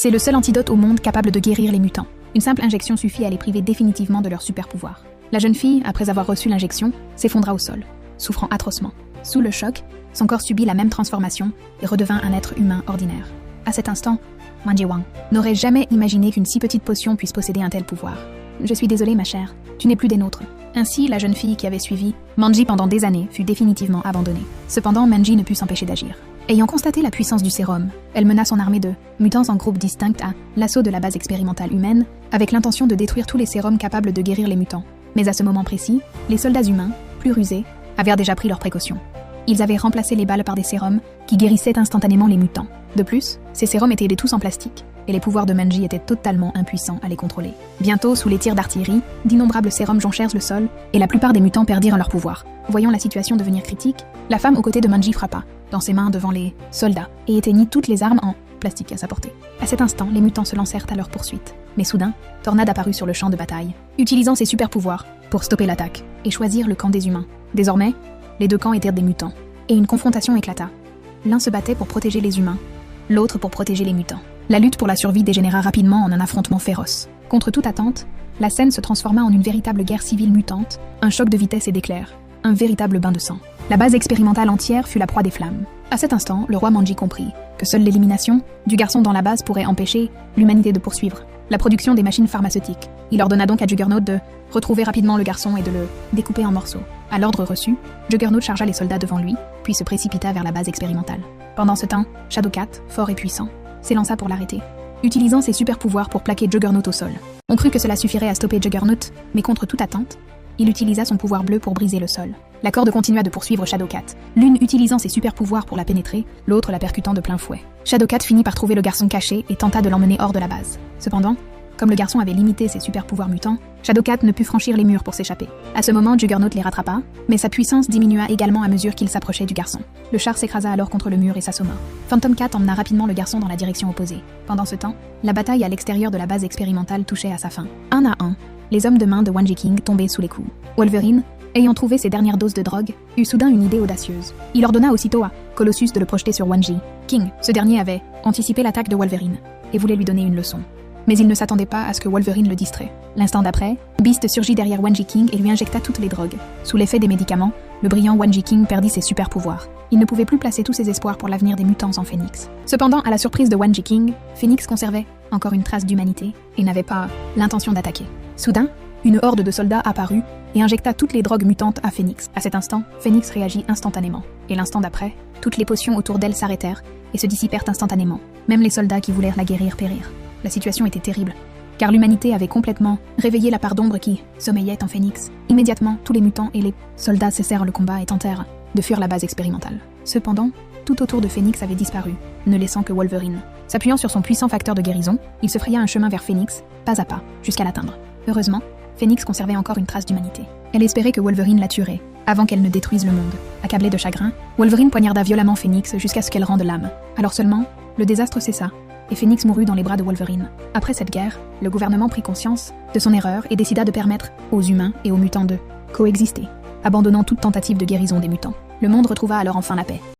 C'est le seul antidote au monde capable de guérir les mutants. Une simple injection suffit à les priver définitivement de leur super pouvoir. La jeune fille, après avoir reçu l'injection, s'effondra au sol, souffrant atrocement. Sous le choc, son corps subit la même transformation et redevint un être humain ordinaire. À cet instant, Manji Wang n'aurait jamais imaginé qu'une si petite potion puisse posséder un tel pouvoir. « Je suis désolée, ma chère, tu n'es plus des nôtres. » Ainsi, la jeune fille qui avait suivi Manji pendant des années fut définitivement abandonnée. Cependant, Manji ne put s'empêcher d'agir. Ayant constaté la puissance du sérum, elle mena son armée de mutants en groupes distincts à l'assaut de la base expérimentale humaine, avec l'intention de détruire tous les sérums capables de guérir les mutants. Mais à ce moment précis, les soldats humains, plus rusés, avaient déjà pris leurs précautions. Ils avaient remplacé les balles par des sérums qui guérissaient instantanément les mutants. De plus, ces sérums étaient tous en plastique, et les pouvoirs de Manji étaient totalement impuissants à les contrôler. Bientôt, sous les tirs d'artillerie, d'innombrables sérums jonchèrent le sol, et la plupart des mutants perdirent leur pouvoir. Voyant la situation devenir critique, la femme aux côtés de Manji frappa, dans ses mains devant les soldats, et éteignit toutes les armes en plastique à sa portée. À cet instant, les mutants se lancèrent à leur poursuite. Mais soudain, Tornade apparut sur le champ de bataille, utilisant ses super pouvoirs pour stopper l'attaque, et choisir le camp des humains. Désormais, les deux camps étaient des mutants, et une confrontation éclata. L'un se battait pour protéger les humains, l'autre pour protéger les mutants. La lutte pour la survie dégénéra rapidement en un affrontement féroce. Contre toute attente, la scène se transforma en une véritable guerre civile mutante, un choc de vitesse et d'éclairs, un véritable bain de sang. La base expérimentale entière fut la proie des flammes. À cet instant, le roi Manji comprit que seule l'élimination du garçon dans la base pourrait empêcher l'humanité de poursuivre la production des machines pharmaceutiques. Il ordonna donc à Juggernaut de retrouver rapidement le garçon et de le découper en morceaux. À l'ordre reçu, Juggernaut chargea les soldats devant lui, puis se précipita vers la base expérimentale. Pendant ce temps, Shadowcat, fort et puissant, s'élança pour l'arrêter, utilisant ses super pouvoirs pour plaquer Juggernaut au sol. On crut que cela suffirait à stopper Juggernaut, mais contre toute attente, il utilisa son pouvoir bleu pour briser le sol. La corde continua de poursuivre Shadowcat, l'une utilisant ses super pouvoirs pour la pénétrer, l'autre la percutant de plein fouet. Shadowcat finit par trouver le garçon caché et tenta de l'emmener hors de la base. Cependant, comme le garçon avait limité ses super pouvoirs mutants, Shadowcat ne put franchir les murs pour s'échapper. À ce moment, Juggernaut les rattrapa, mais sa puissance diminua également à mesure qu'il s'approchait du garçon. Le char s'écrasa alors contre le mur et s'assomma. Phantom Cat emmena rapidement le garçon dans la direction opposée. Pendant ce temps, la bataille à l'extérieur de la base expérimentale touchait à sa fin. Un à un, les hommes de main de Wanji King tombaient sous les coups. Wolverine, ayant trouvé ses dernières doses de drogue, eut soudain une idée audacieuse. Il ordonna aussitôt à Colossus de le projeter sur Wanji King. Ce dernier avait anticipé l'attaque de Wolverine et voulait lui donner une leçon. Mais il ne s'attendait pas à ce que Wolverine le distrait. L'instant d'après, Beast surgit derrière Wanji King et lui injecta toutes les drogues. Sous l'effet des médicaments, le brillant Wanji King perdit ses super pouvoirs. Il ne pouvait plus placer tous ses espoirs pour l'avenir des mutants en Phoenix. Cependant, à la surprise de Wanji King, Phoenix conservait encore une trace d'humanité et n'avait pas l'intention d'attaquer. Soudain, une horde de soldats apparut et injecta toutes les drogues mutantes à Phoenix. À cet instant, Phoenix réagit instantanément. Et l'instant d'après, toutes les potions autour d'elle s'arrêtèrent et se dissipèrent instantanément. Même les soldats qui voulèrent la guérir périrent. La situation était terrible, car l'humanité avait complètement réveillé la part d'ombre qui sommeillait en Phoenix. Immédiatement, tous les mutants et les soldats cessèrent le combat et tentèrent de fuir la base expérimentale. Cependant, tout autour de Phoenix avait disparu, ne laissant que Wolverine. S'appuyant sur son puissant facteur de guérison, il se fraya un chemin vers Phoenix, pas à pas, jusqu'à l'atteindre. Heureusement, Phoenix conservait encore une trace d'humanité. Elle espérait que Wolverine la tuerait, avant qu'elle ne détruise le monde. Accablée de chagrin, Wolverine poignarda violemment Phoenix jusqu'à ce qu'elle rende l'âme. Alors seulement, le désastre cessa, et Phoenix mourut dans les bras de Wolverine. Après cette guerre, le gouvernement prit conscience de son erreur et décida de permettre aux humains et aux mutants de coexister, abandonnant toute tentative de guérison des mutants. Le monde retrouva alors enfin la paix.